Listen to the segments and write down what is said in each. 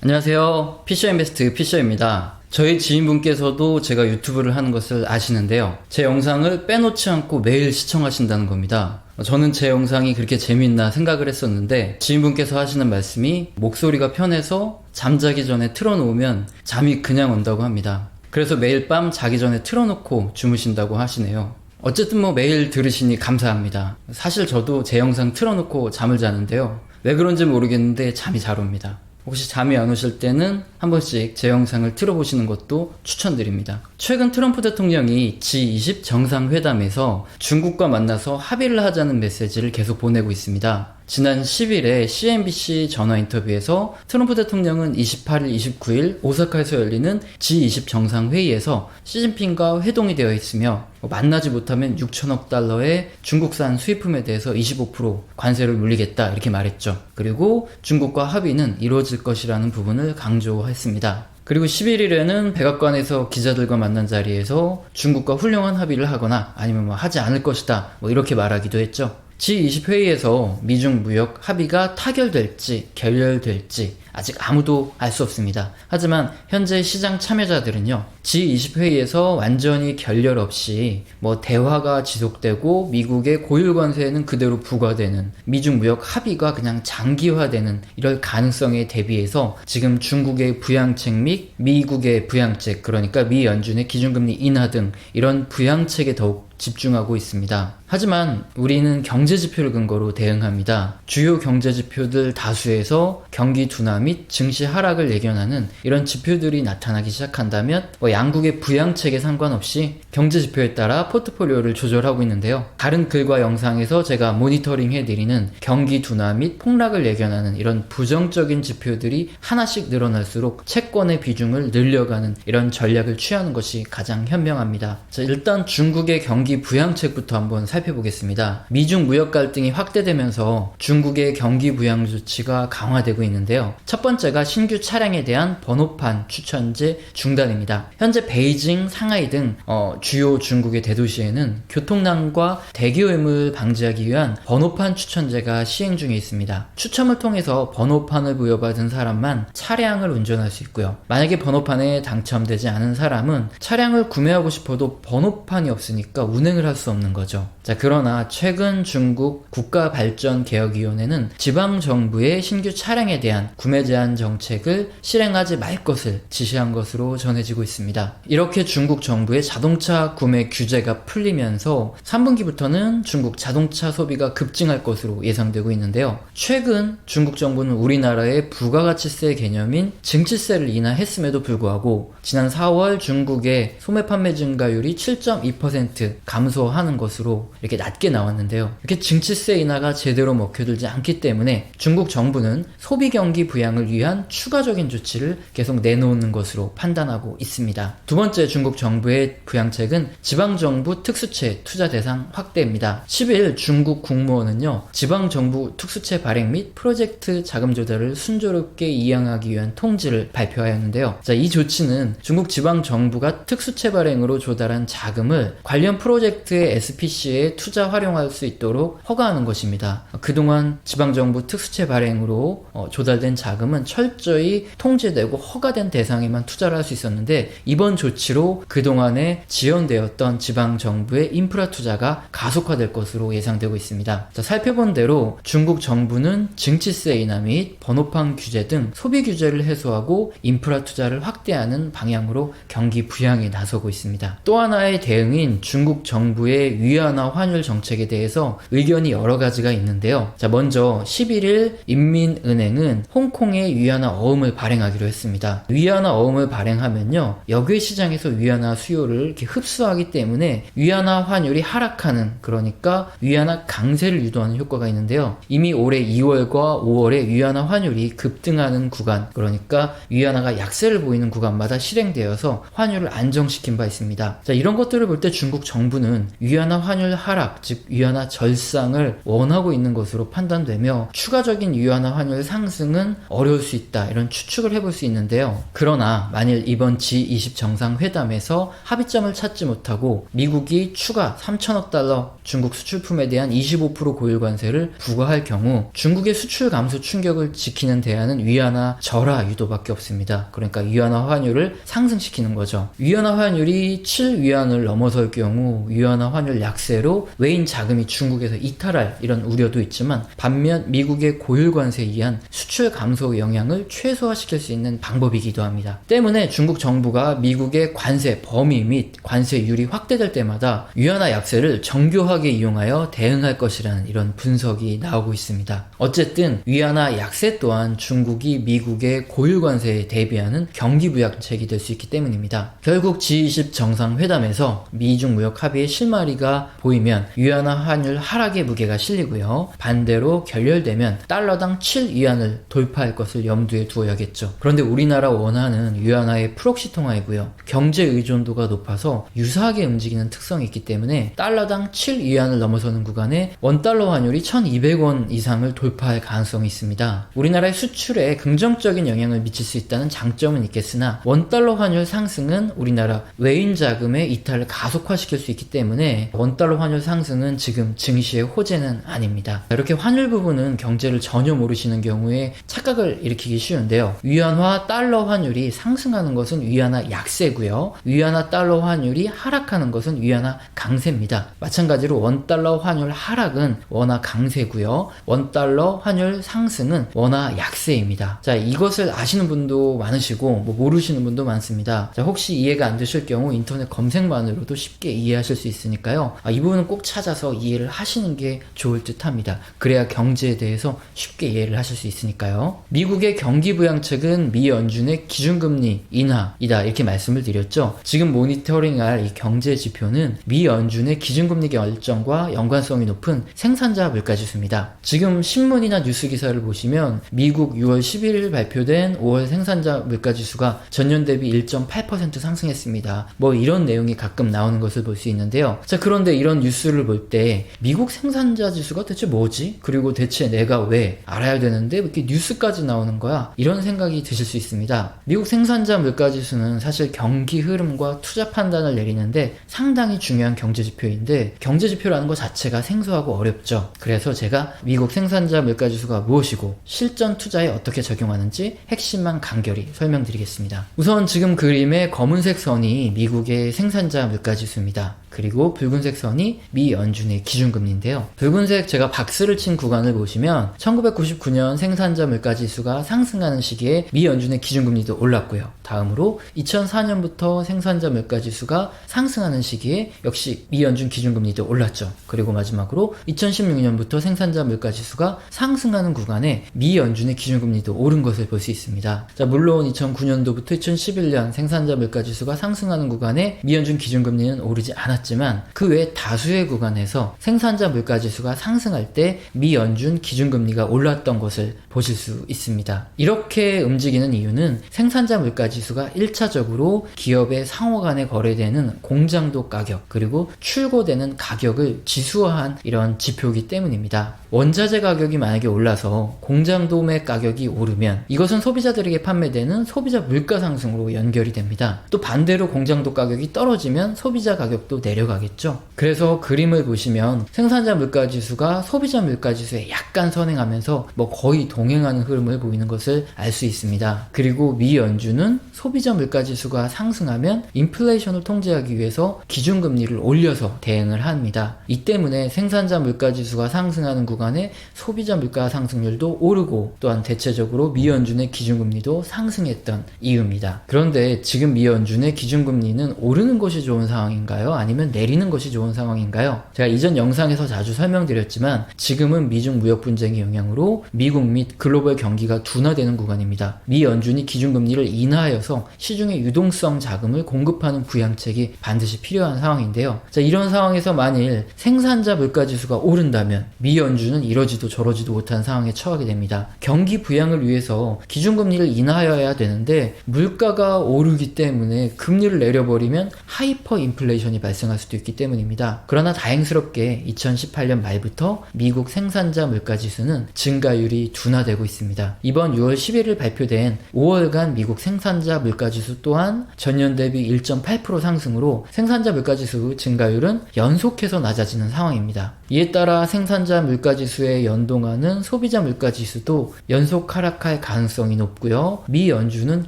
안녕하세요. 피셔인베스트 피셔입니다. 저희 지인분께서도 제가 유튜브를 하는 것을 아시는데요. 제 영상을 빼놓지 않고 매일 시청하신다는 겁니다. 저는 제 영상이 그렇게 재밌나 생각을 했었는데 지인분께서 하시는 말씀이 목소리가 편해서 잠자기 전에 틀어놓으면 잠이 그냥 온다고 합니다. 그래서 매일 밤 자기 전에 틀어놓고 주무신다고 하시네요. 어쨌든 매일 들으시니 감사합니다. 사실 저도 제 영상 틀어놓고 잠을 자는데요. 왜 그런지 모르겠는데 잠이 잘 옵니다. 혹시 잠이 안 오실 때는 한 번씩 제 영상을 틀어보시는 것도 추천드립니다. 최근 트럼프 대통령이 G20 정상회담에서 중국과 만나서 합의를 하자는 메시지를 계속 보내고 있습니다. 지난 10일에 CNBC 전화 인터뷰에서 트럼프 대통령은 28일, 29일 오사카에서 열리는 G20 정상회의에서 시진핑과 회동이 되어 있으며 만나지 못하면 6천억 달러의 중국산 수입품에 대해서 25% 관세를 물리겠다 이렇게 말했죠. 그리고 중국과 합의는 이루어질 것이라는 부분을 강조했습니다. 그리고 11일에는 백악관에서 기자들과 만난 자리에서 중국과 훌륭한 합의를 하거나 아니면 하지 않을 것이다 이렇게 말하기도 했죠. G20 회의에서 미중 무역 합의가 타결될지 결렬될지 아직 아무도 알 수 없습니다. 하지만 현재 시장 참여자들은요, G20 회의에서 완전히 결렬 없이 대화가 지속되고 미국의 고율 관세는 그대로 부과되는 미중 무역 합의가 그냥 장기화되는 이럴 가능성에 대비해서 지금 중국의 부양책 및 미국의 부양책, 그러니까 미 연준의 기준금리 인하 등 이런 부양책에 더욱 집중하고 있습니다. 하지만 우리는 경제지표를 근거로 대응합니다. 주요 경제지표들 다수에서 경기 둔화 및 증시 하락을 예견하는 이런 지표들이 나타나기 시작한다면 양국의 부양책에 상관없이 경제지표에 따라 포트폴리오를 조절하고 있는데요. 다른 글과 영상에서 제가 모니터링 해드리는 경기 둔화 및 폭락을 예견하는 이런 부정적인 지표들이 하나씩 늘어날수록 채권의 비중을 늘려가는 이런 전략을 취하는 것이 가장 현명합니다. 자, 일단 중국의 경기 부양책부터 한번 살펴보겠습니다. 미중 무역 갈등이 확대되면서 중국의 경기 부양 조치가 강화되고 있는데요. 첫 번째가 신규 차량에 대한 번호판 추천제 중단입니다. 현재 베이징, 상하이 등 주요 중국의 대도시에는 교통난과 대기오염을 방지하기 위한 번호판 추천제가 시행 중에 있습니다. 추첨을 통해서 번호판을 부여받은 사람만 차량을 운전할 수 있고요. 만약에 번호판에 당첨되지 않은 사람은 차량을 구매하고 싶어도 번호판이 없으니까 운행을 할 수 없는 거죠. 자, 그러나 최근 중국 국가발전개혁위원회는 지방정부의 신규 차량에 대한 구매 제한 정책을 실행하지 말 것을 지시한 것으로 전해지고 있습니다. 이렇게 중국 정부의 자동차 구매 규제가 풀리면서 3분기부터는 중국 자동차 소비가 급증할 것으로 예상되고 있는데요. 최근 중국 정부는 우리나라의 부가가치세 개념인 증치세를 인하했음에도 불구하고 지난 4월 중국의 소매 판매 증가율이 7.2% 감소하는 것으로 이렇게 낮게 나왔는데요. 이렇게 증치세 인하가 제대로 먹혀들지 않기 때문에 중국 정부는 소비 경기 부양을 위한 추가적인 조치를 계속 내놓는 것으로 판단하고 있습니다. 두 번째 중국 정부의 부양책은 지방정부 특수채 투자 대상 확대입니다. 10일 중국 국무원은요, 지방정부 특수채 발행 및 프로젝트 자금 조달을 순조롭게 이행하기 위한 통지를 발표하였는데요. 자, 이 조치는 중국 지방정부가 특수채 발행으로 조달한 자금을 관련 프로젝트의 SPC에 투자 활용할 수 있도록 허가하는 것입니다. 그동안 지방정부 특수채 발행으로 조달된 자금은 철저히 통제되고 허가된 대상에만 투자를 할 수 있었는데 이번 조치로 그동안에 지연되었던 지방정부의 인프라 투자가 가속화될 것으로 예상되고 있습니다. 자, 살펴본 대로 중국 정부는 증치세 인하 및 번호판 규제 등 소비 규제를 해소하고 인프라 투자를 확대하는 방향으로 경기 부양에 나서고 있습니다. 또 하나의 대응인 중국 정부의 위안화 환율 정책에 대해서 의견이 여러 가지가 있는데요. 자, 먼저 11일 인민은행은 홍콩의 위안화 어음을 발행하기로 했습니다. 위안화 어음을 발행하면요, 역외 시장에서 위안화 수요를 이렇게 흡수하기 때문에 위안화 환율이 하락하는, 그러니까 위안화 강세를 유도하는 효과가 있는데요. 이미 올해 2월과 5월에 위안화 환율이 급등하는 구간, 그러니까 위안화가 약세를 보이는 구간마다 실행되어서 환율을 안정시킨 바 있습니다. 자, 이런 것들을 볼 때 중국 정부 정부는 위안화 환율 하락, 즉 위안화 절상을 원하고 있는 것으로 판단되며 추가적인 위안화 환율 상승은 어려울 수 있다, 이런 추측을 해볼 수 있는데요. 그러나 만일 이번 G20 정상회담에서 합의점을 찾지 못하고 미국이 추가 3천억 달러 중국 수출품에 대한 25% 고율 관세를 부과할 경우 중국의 수출 감소 충격을 지키는 대안은 위안화 절하 유도밖에 없습니다. 그러니까 위안화 환율을 상승시키는 거죠. 위안화 환율이 7위안을 넘어설 경우 위안화 환율 약세로 외인 자금이 중국에서 이탈할 이런 우려도 있지만, 반면 미국의 고율 관세에 의한 수출 감소 영향을 최소화시킬 수 있는 방법이기도 합니다. 때문에 중국 정부가 미국의 관세 범위 및 관세율이 확대될 때마다 위안화 약세를 정교하게 이용하여 대응할 것이라는 이런 분석이 나오고 있습니다. 어쨌든 위안화 약세 또한 중국이 미국의 고율 관세에 대비하는 경기부양책이 될 수 있기 때문입니다. 결국 G20 정상회담에서 미중 무역 합의의 실마리가 보이면 위안화 환율 하락의 무게가 실리고요. 반대로 결렬되면 달러당 7위안을 돌파할 것을 염두에 두어야겠죠. 그런데 우리나라 원화는 위안화의 프록시 통화이고요. 경제 의존도가 높아서 유사하게 움직이는 특성이 있기 때문에 달러당 7위안을 넘어서는 구간에 원달러 환율이 1200원 이상을 돌파할 가능성이 있습니다. 우리나라의 수출에 긍정적인 영향을 미칠 수 있다는 장점은 있겠으나 원달러 환율 상승은 우리나라 외인 자금의 이탈을 가속화시킬 수 있기 때문에 원달러 환율 상승은 지금 증시의 호재는 아닙니다. 이렇게 환율 부분은 경제를 전혀 모르시는 경우에 착각을 일으키기 쉬운데요. 위안화 달러 환율이 상승하는 것은 위안화 약세고요. 위안화 달러 환율이 하락하는 것은 위안화 강세입니다. 마찬가지로 원달러 환율 하락은 원화 강세고요. 원달러 환율 상승은 원화 약세입니다. 자, 이것을 아시는 분도 많으시고 모르시는 분도 많습니다. 자, 혹시 이해가 안 되실 경우 인터넷 검색만으로도 쉽게 이해하실 수 있으니까요. 이 부분은 꼭 찾아서 이해를 하시는 게 좋을 듯 합니다. 그래야 경제에 대해서 쉽게 이해를 하실 수 있으니까요. 미국의 경기부양책은 미 연준의 기준금리 인하이다, 이렇게 말씀을 드렸죠. 지금 모니터링할 이 경제 지표는 미 연준의 기준금리 결정과 연관성이 높은 생산자 물가지수입니다. 지금 신문이나 뉴스 기사를 보시면 미국 6월 11일 발표된 5월 생산자 물가지수가 전년 대비 1.8% 상승했습니다. 이런 내용이 가끔 나오는 것을 볼 수 있는데요. 자, 그런데 이런 뉴스를 볼 때 미국 생산자 지수가 대체 뭐지? 그리고 대체 내가 왜 알아야 되는데 왜 이렇게 뉴스까지 나오는 거야? 이런 생각이 드실 수 있습니다. 미국 생산자 물가지수는 사실 경기 흐름과 투자 판단을 내리는데 상당히 중요한 경제 지표인데, 경제 지표라는 것 자체가 생소하고 어렵죠. 그래서 제가 미국 생산자 물가지수가 무엇이고 실전 투자에 어떻게 적용하는지 핵심만 간결히 설명드리겠습니다. 우선 지금 그림의 검은색 선이 미국의 생산자 물가지수입니다. 그리고 붉은색 선이 미 연준의 기준금리인데요. 붉은색 제가 박스를 친 구간을 보시면 1999년 생산자 물가지수가 상승하는 시기에 미 연준의 기준금리도 올랐고요. 다음으로 2004년부터 생산자 물가지수가 상승하는 시기에 역시 미 연준 기준금리도 올랐죠. 그리고 마지막으로 2016년부터 생산자 물가지수가 상승하는 구간에 미 연준의 기준금리도 오른 것을 볼 수 있습니다. 자, 물론 2009년도부터 2011년 생산자 물가지수가 상승하는 구간에 미 연준 기준금리는 오르지 않았지만 그 외 다수의 구간에서 생산자 물가지수가 상승할 때 미 연준 기준금리가 올랐던 것을 보실 수 있습니다. 이렇게 움직이는 이유는 생산자 물가지수가 1차적으로 기업의 상호 간에 거래되는 공장도 가격, 그리고 출고되는 가격을 지수화한 이런 지표이기 때문입니다. 원자재 가격이 만약에 올라서 공장 도매 가격이 오르면 이것은 소비자들에게 판매되는 소비자 물가 상승으로 연결이 됩니다. 또 반대로 공장도 가격이 떨어지면 소비자 가격도 내려가겠죠. 그래서 그림을 보시면 생산자 물가지수가 소비자 물가지수에 약간 선행하면서 거의 동행하는 흐름을 보이는 것을 알 수 있습니다. 그리고 미 연준은 소비자 물가지수가 상승하면 인플레이션을 통제하기 위해서 기준금리를 올려서 대응을 합니다. 이 때문에 생산자 물가지수가 상승하는 구간에 소비자 물가 상승률도 오르고 또한 대체적으로 미 연준의 기준금리도 상승했던 이유입니다. 그런데 지금 미 연준의 기준금리는 오르는 것이 좋은 상황인가요? 아니면 내리는 것이 좋은 상황인가요? 제가 이전 영상에서 자주 설명드렸지만 지금은 미중 무역 분쟁의 영향으로 미국 및 글로벌 경기가 둔화되는 구간입니다. 미 연준이 기준금리를 인하하여서 시중에 유동성 자금을 공급하는 부양책이 반드시 필요한 상황인데요. 자, 이런 상황에서 만일 생산자 물가지수가 오른다면 미 연준은 연준은 이러지도 저러지도 못한 상황에 처하게 됩니다. 경기 부양을 위해서 기준금리를 인하해야 되는데 물가가 오르기 때문에 금리를 내려버리면 하이퍼 인플레이션이 발생할 수도 있기 때문입니다. 그러나 다행스럽게 2018년 말부터 미국 생산자 물가지수는 증가율이 둔화되고 있습니다. 이번 6월 11일 발표된 5월간 미국 생산자 물가지수 또한 전년 대비 1.8% 상승으로 생산자 물가지수 증가율은 연속해서 낮아지는 상황입니다. 이에 따라 생산자 물가지수에 연동하는 소비자 물가지수도 연속 하락할 가능성이 높고요. 미 연준은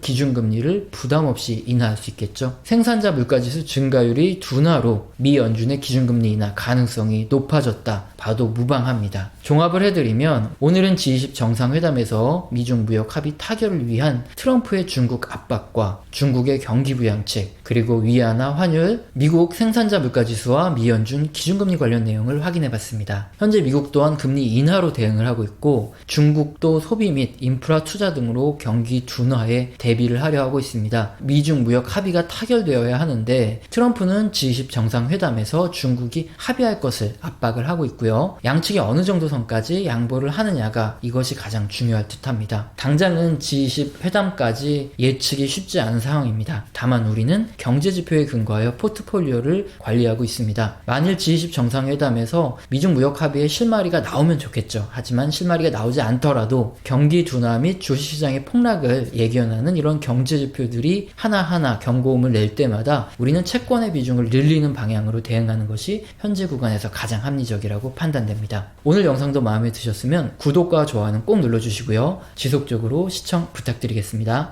기준금리를 부담없이 인하할 수 있겠죠. 생산자 물가지수 증가율이 둔화로 미 연준의 기준금리 인하 가능성이 높아졌다 봐도 무방합니다. 종합을 해드리면 오늘은 G20 정상회담에서 미중 무역 합의 타결을 위한 트럼프의 중국 압박과 중국의 경기 부양책, 그리고 위안화 환율, 미국 생산자 물가지수와 미 연준 기준금리 관련 내용을 확인해봤습니다. 현재 미국 또한 금리 인하로 대응을 하고 있고 중국도 소비 및 인프라 투자 등으로 경기 둔화에 대비를 하려 하고 있습니다. 미중 무역 합의가 타결되어야 하는데 트럼프는 G20 정상회담에서 중국이 합의할 것을 압박을 하고 있고요. 양측이 어느 정도 선까지 양보를 하느냐가 이것이 가장 중요할 듯합니다. 당장은 G20 회담까지 예측이 쉽지 않은 상황입니다. 다만 우리는 경제지표에 근거하여 포트폴리오를 관리하고 있습니다. 만일 G20 정상회담에서 미중 무역 합의에 실마리가 나오면 좋겠죠. 하지만 실마리가 나오지 않더라도 경기 둔화 및 주식시장의 폭락을 예견하는 이런 경제지표들이 하나하나 경고음을 낼 때마다 우리는 채권의 비중을 늘리는 방향으로 대응하는 것이 현재 구간에서 가장 합리적이라고 판단됩니다. 오늘 영상도 마음에 드셨으면 구독과 좋아요는 꼭 눌러주시고요. 지속적으로 시청 부탁드리겠습니다.